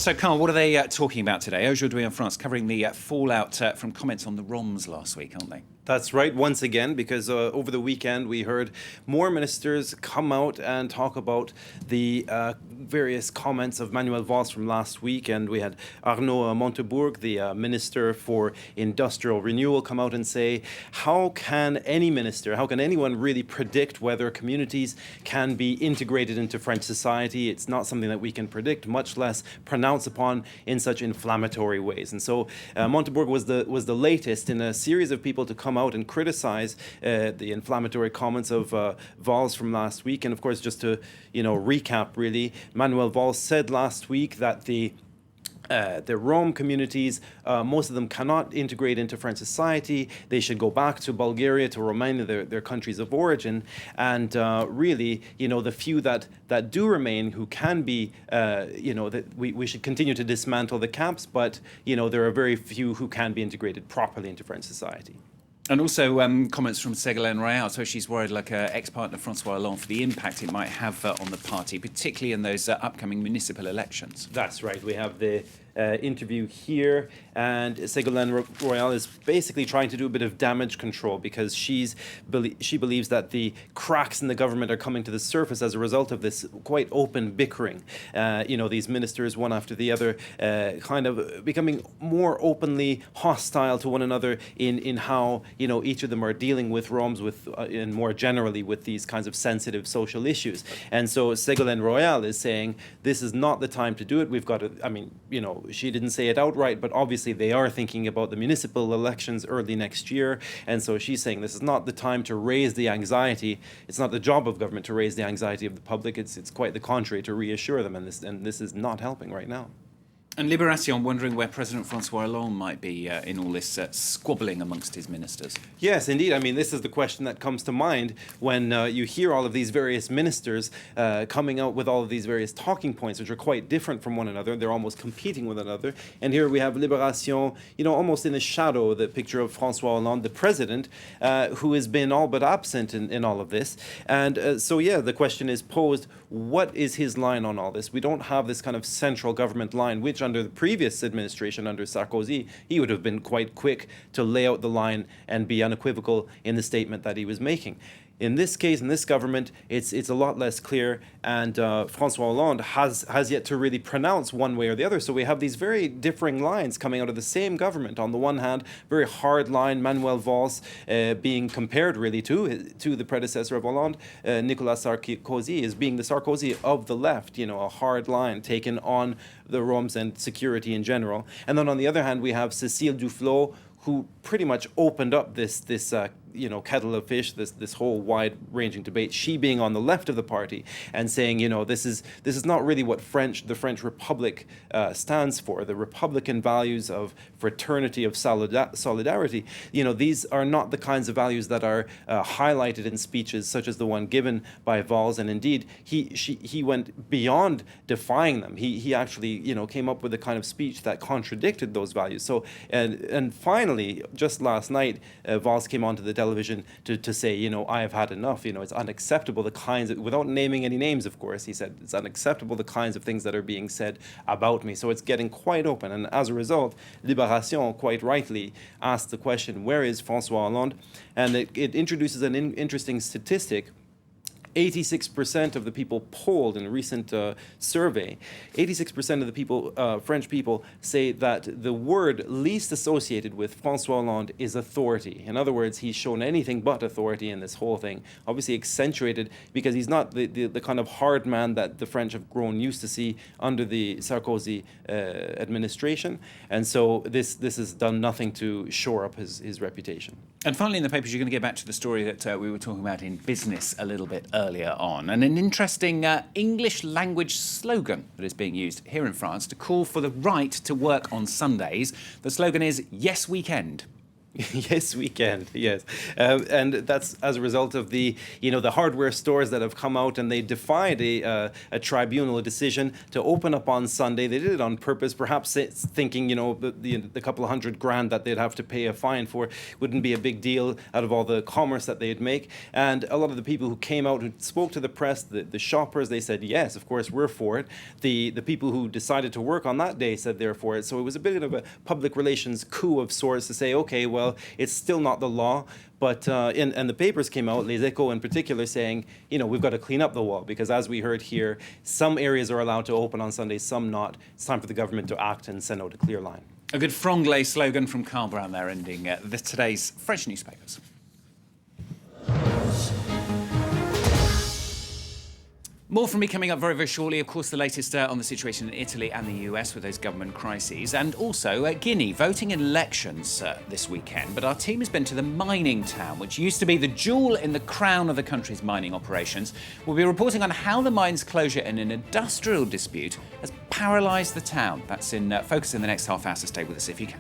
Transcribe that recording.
So, Carl, what are they talking about today? Aujourd'hui en France, covering the fallout from comments on the Roms last week, aren't they? That's right, once again, because over the weekend we heard more ministers come out and talk about the various comments of Manuel Valls from last week. And we had Arnaud Montebourg, the Minister for Industrial Renewal, come out and say, how can any minister, how can anyone really predict whether communities can be integrated into French society? It's not something that we can predict, much less pronounce upon in such inflammatory ways. And so Montebourg was the latest in a series of people to come out and criticize the inflammatory comments of Valls from last week. And of course, just to recap, really, Manuel Valls said last week that the Rome communities, most of them cannot integrate into French society. They should go back to Bulgaria, to Romania, their countries of origin. And really, the few that do remain who can be, that we should continue to dismantle the camps, but, there are very few who can be integrated properly into French society. And also comments from Ségolène Royal. So she's worried, like her ex-partner François Hollande, for the impact it might have on the party, particularly in those upcoming municipal elections. That's right. We have the interview here, and Ségolène Royal is basically trying to do a bit of damage control because she believes that the cracks in the government are coming to the surface as a result of this quite open bickering. These ministers, one after the other, kind of becoming more openly hostile to one another in how each of them are dealing with Roms, and more generally with these kinds of sensitive social issues. And so Ségolène Royal is saying this is not the time to do it. We've got to, she didn't say it outright, but obviously they are thinking about the municipal elections early next year. And so she's saying this is not the time to raise the anxiety. It's not the job of government to raise the anxiety of the public. It's quite the contrary, to reassure them. And this is not helping right now. And Libération wondering where President François Hollande might be in all this squabbling amongst his ministers. Yes, indeed. This is the question that comes to mind when you hear all of these various ministers coming out with all of these various talking points, which are quite different from one another. They're almost competing with one another. And here we have Libération, almost in the shadow, the picture of François Hollande, the president, who has been all but absent in all of this. And the question is posed, what is his line on all this? We don't have this kind of central government line, which under the previous administration, under Sarkozy, he would have been quite quick to lay out the line and be unequivocal in the statement that he was making. In this case, in this government, it's a lot less clear, and François Hollande has yet to really pronounce one way or the other. So we have these very differing lines coming out of the same government. On the one hand, very hard line, Manuel Valls being compared really to the predecessor of Hollande, Nicolas Sarkozy, is being the Sarkozy of the left, a hard line taken on the Roms and security in general. And then on the other hand, we have Cécile Duflot, who pretty much opened up this kettle of fish, this whole wide-ranging debate, she being on the left of the party and saying, this is not really what the French Republic stands for. The Republican values of fraternity, of solidarity, these are not the kinds of values that are highlighted in speeches such as the one given by Valls. And indeed, he went beyond defying them. He actually, came up with a kind of speech that contradicted those values. So, and finally, just last night, Valls came onto the television to say, I have had enough. It's unacceptable, the kinds of, without naming any names, of course, he said, it's unacceptable the kinds of things that are being said about me. So it's getting quite open. And as a result, Libération quite rightly asked the question, where is François Hollande? And it introduces an interesting statistic. 86% of the people polled in a recent survey, 86% of the people, French people, say that the word least associated with François Hollande is authority. In other words, he's shown anything but authority in this whole thing. Obviously accentuated because he's not the kind of hard man that the French have grown used to see under the Sarkozy administration. And so this has done nothing to shore up his reputation. And finally, in the papers, you're going to get back to the story that we were talking about in business a little bit earlier on, and an interesting English language slogan that is being used here in France to call for the right to work on Sundays. The slogan is, "Yes, Weekend." Yes, we can. Yes, and that's as a result of the the hardware stores that have come out and they defied a tribunal decision to open up on Sunday. They did it on purpose, perhaps thinking the couple of $100,000 that they'd have to pay a fine for wouldn't be a big deal out of all the commerce that they'd make. And a lot of the people who came out, who spoke to the press, the shoppers, they said yes, of course we're for it. The people who decided to work on that day said they're for it. So it was a bit of a public relations coup of sorts to say, okay, well, it's still not the law, but and the papers came out, Les Echos in particular, saying, we've got to clean up the wall because, as we heard here, some areas are allowed to open on Sundays, some not. It's time for the government to act and send out a clear line. A good Franglais slogan from Carl Brown there, ending today's French newspapers. More from me coming up very, very shortly. Of course, the latest on the situation in Italy and the US with those government crises. And also Guinea voting in elections this weekend. But our team has been to the mining town, which used to be the jewel in the crown of the country's mining operations. We'll be reporting on how the mine's closure in an industrial dispute has paralysed the town. That's in focus in the next half hour, so stay with us if you can.